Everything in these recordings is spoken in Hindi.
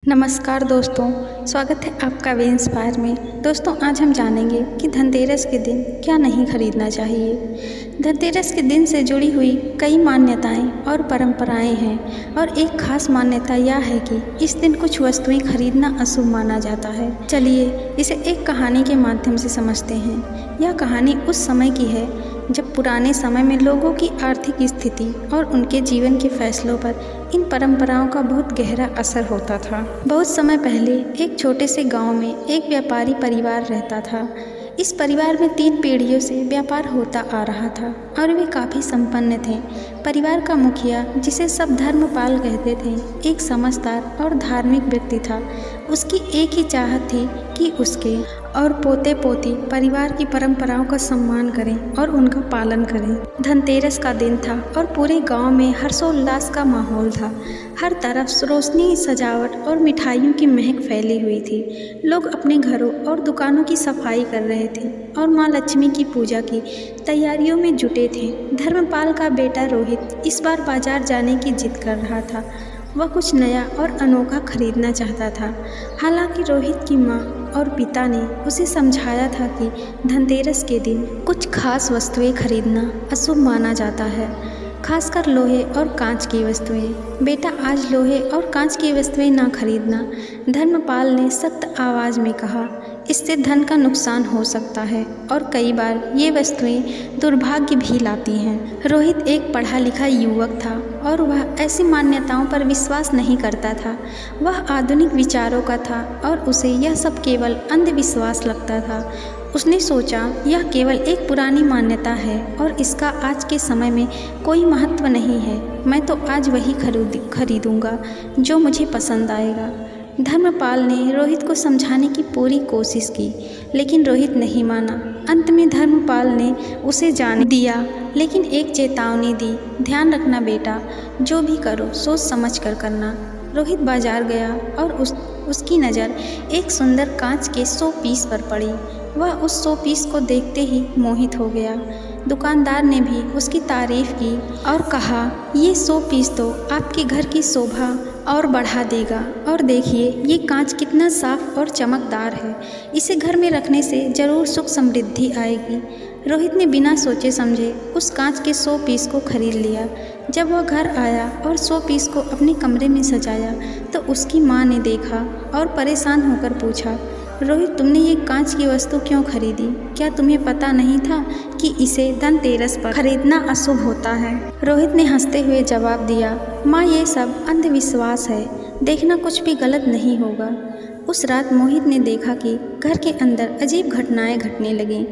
नमस्कार दोस्तों, स्वागत है आपका वे इंस्पायर में। दोस्तों, आज हम जानेंगे कि धनतेरस के दिन क्या नहीं खरीदना चाहिए। धनतेरस के दिन से जुड़ी हुई कई मान्यताएं और परंपराएं हैं और एक खास मान्यता यह है कि इस दिन कुछ वस्तुएं खरीदना अशुभ माना जाता है। चलिए इसे एक कहानी के माध्यम से समझते हैं। यह कहानी उस समय की है जब पुराने समय में लोगों की आर्थिक स्थिति और उनके जीवन के फैसलों पर इन परंपराओं का बहुत गहरा असर होता था। बहुत समय पहले एक छोटे से गांव में एक व्यापारी परिवार रहता था। इस परिवार में 3 पीढ़ियों से व्यापार होता आ रहा था और वे काफ़ी संपन्न थे। परिवार का मुखिया, जिसे सब धर्मपाल कहते थे, एक समझदार और धार्मिक व्यक्ति था। उसकी एक ही चाहत थी कि उसके और पोते पोती परिवार की परंपराओं का सम्मान करें और उनका पालन करें। धनतेरस का दिन था और पूरे गांव में हर्षोल्लास का माहौल था। हर तरफ रोशनी, सजावट और मिठाइयों की महक फैली हुई थी। लोग अपने घरों और दुकानों की सफाई कर रहे थे और माँ लक्ष्मी की पूजा की तैयारियों में जुटे थे। धर्मपाल का बेटा रोहित इस बार बाजार जाने की जिद कर रहा था। वह कुछ नया और अनोखा खरीदना चाहता था। हालांकि रोहित की माँ और पिता ने उसे समझाया था कि धनतेरस के दिन कुछ खास वस्तुएं खरीदना अशुभ माना जाता है, खासकर लोहे और कांच की वस्तुएं। बेटा, आज लोहे और कांच की वस्तुएं ना खरीदना, धर्मपाल ने सख्त आवाज़ में कहा। इससे धन का नुकसान हो सकता है और कई बार ये वस्तुएं दुर्भाग्य भी लाती हैं। रोहित एक पढ़ा लिखा युवक था और वह ऐसी मान्यताओं पर विश्वास नहीं करता था। वह आधुनिक विचारों का था और उसे यह सब केवल अंधविश्वास लगता था। उसने सोचा, यह केवल एक पुरानी मान्यता है और इसका आज के समय में कोई महत्व नहीं है। मैं तो आज वही खरीदूंगा जो मुझे पसंद आएगा। धर्मपाल ने रोहित को समझाने की पूरी कोशिश की, लेकिन रोहित नहीं माना। अंत में धर्मपाल ने उसे जाने दिया, लेकिन एक चेतावनी दी। ध्यान रखना बेटा, जो भी करो सोच समझ कर करना। रोहित बाजार गया और उसकी नज़र एक सुंदर कांच के 100 पीस पर पड़ी। वह उस 100 पीस को देखते ही मोहित हो गया। दुकानदार ने भी उसकी तारीफ की और कहा, ये 100 पीस तो आपके घर की शोभा और बढ़ा देगा। और देखिए, ये कांच कितना साफ और चमकदार है। इसे घर में रखने से ज़रूर सुख समृद्धि आएगी। रोहित ने बिना सोचे समझे उस कांच के 100 पीस को खरीद लिया। जब वह घर आया और 100 पीस को अपने कमरे में सजाया तो उसकी माँ ने देखा और परेशान होकर पूछा, रोहित, तुमने ये कांच की वस्तु क्यों खरीदी? क्या तुम्हें पता नहीं था कि इसे धनतेरस पर खरीदना अशुभ होता है? रोहित ने हंसते हुए जवाब दिया, माँ, ये सब अंधविश्वास है। देखना कुछ भी गलत नहीं होगा। उस रात मोहित ने देखा कि घर के अंदर अजीब घटनाएं घटने लगीं।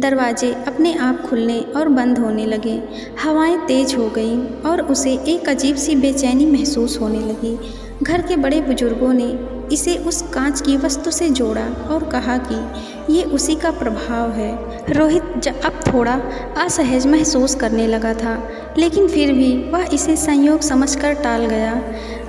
दरवाजे अपने आप खुलने और बंद होने लगे। हवाएं तेज हो गईं और उसे एक अजीब सी बेचैनी महसूस होने लगी। घर के बड़े बुजुर्गों ने इसे उस कांच की वस्तु से जोड़ा और कहा कि ये उसी का प्रभाव है। रोहित अब थोड़ा असहज महसूस करने लगा था, लेकिन फिर भी वह इसे संयोग समझकर टाल गया।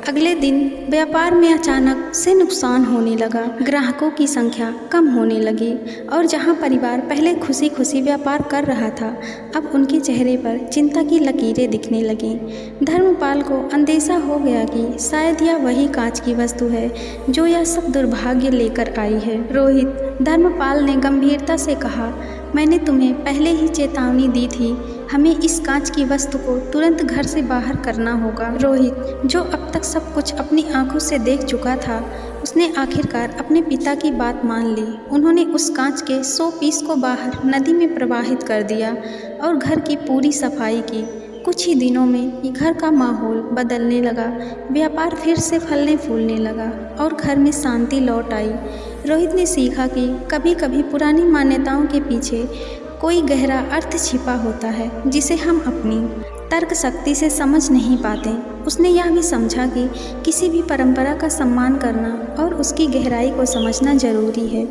अगले दिन व्यापार में अचानक से नुकसान होने लगा। ग्राहकों की संख्या कम होने लगी और जहां परिवार पहले खुशी खुशी व्यापार कर रहा था, अब उनके चेहरे पर चिंता की लकीरें दिखने लगीं। धर्मपाल को अंदेशा हो गया कि शायद यह वही कांच की वस्तु है जो यह सब दुर्भाग्य लेकर आई है। रोहित, धर्मपाल ने गंभीरता से कहा, मैंने तुम्हें पहले ही चेतावनी दी थी। हमें इस कांच की वस्तु को तुरंत घर से बाहर करना होगा। रोहित, जो अब तक सब कुछ अपनी आंखों से देख चुका था, उसने आखिरकार अपने पिता की बात मान ली। उन्होंने उस कांच के 100 पीस को बाहर नदी में प्रवाहित कर दिया और घर की पूरी सफाई की। कुछ ही दिनों में घर का माहौल बदलने लगा। व्यापार फिर से फलने फूलने लगा और घर में शांति लौट आई। रोहित ने सीखा कि कभी कभी पुरानी मान्यताओं के पीछे कोई गहरा अर्थ छिपा होता है जिसे हम अपनी तर्क शक्ति से समझ नहीं पाते। उसने यह भी समझा कि किसी भी परंपरा का सम्मान करना और उसकी गहराई को समझना जरूरी है।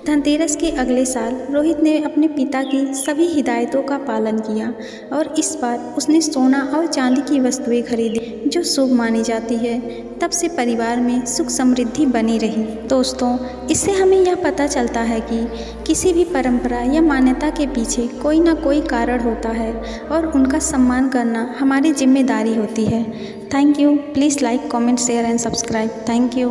धनतेरस के अगले साल रोहित ने अपने पिता की सभी हिदायतों का पालन किया और इस बार उसने सोना और चांदी की वस्तुएं खरीदी जो शुभ मानी जाती है। तब से परिवार में सुख समृद्धि बनी रही। दोस्तों, इससे हमें यह पता चलता है कि किसी भी परंपरा या मान्यता के पीछे कोई ना कोई कारण होता है और उनका सम्मान करना हमारी जिम्मेदारी होती है। Thank you. Please like, comment, share and subscribe. Thank you.